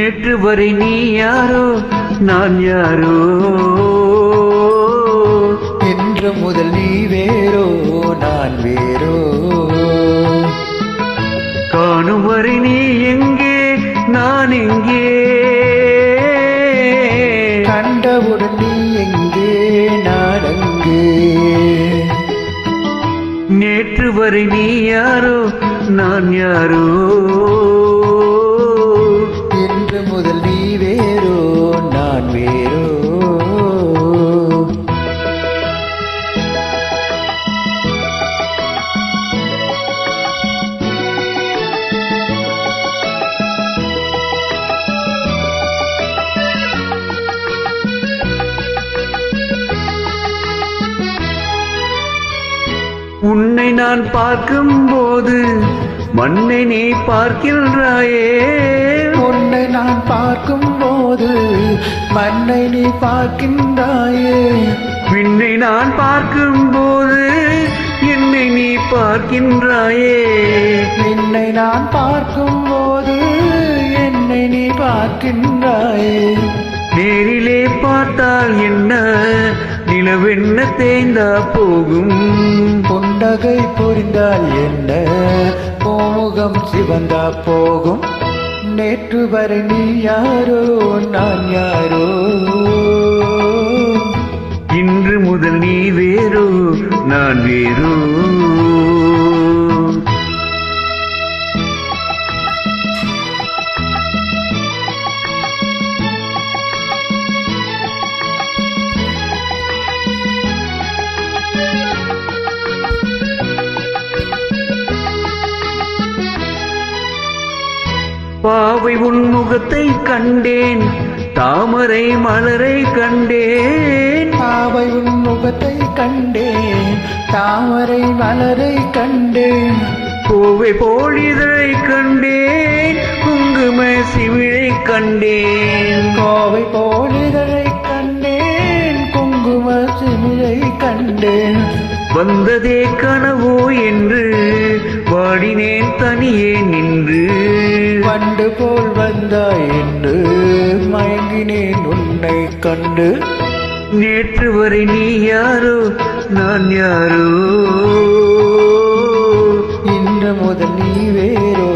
நேற்று வரை நீ யாரோ நான் யாரோ, இன்று முதல் நீ வேறோ நான் வேறோ, காணும் வரை நீ எங்கே நான் எங்கே, கண்டவுடன் நீ எங்கே நான் அங்கே. நேற்று வரை நீ யாரோ நான் யாரோ, இன்று முதல் நீ வேறோ நான் வேறோ. உன்னை நான் பார்க்கும்போது மண்ணை நீ பார்க்கின்றாயே, உன்னை நான் பார்க்கும்போது மண்ணை நீ பார்க்கின்றாயே, விண்ணை நான் பார்க்கும்போது என்னை நீ பார்க்கின்றாயே, என்னை நான் பார்க்கும்போது என்னை நீ பார்க்கின்றாயே. நேரிலே பார்த்தால் என்ன நிலவென்ன தேய்ந்தா போகும், புன்னகை புரிந்தால் என்ன பூமுகம் சிவந்தா போகும். நேற்று வரை நீ யாரோ நான் யாரோ, இன்று முதல் நீ வேறோ நான் வேறோ. பாவை உன் முகத்தை கண்டேன், தாமரை மலரை கண்டேன், பாவை உன் முகத்தை கண்டேன், தாமரை மலரை கண்டேன், கோவை போழிதழை கண்டேன், குங்கும சிமிழை கண்டேன், கோவை போலிதழை கண்டேன், குங்கும சிமிழை கண்டேன். வந்ததே கனவோ என்று வாடினேன் தனியே நின்று, வண்டு போல் வந்தாய் என்று மயங்கினேன் உன்னை கண்டு. நேற்று வரை நீ யாரோ நான் யாரோ, இன்று முதல் நீ வேறோ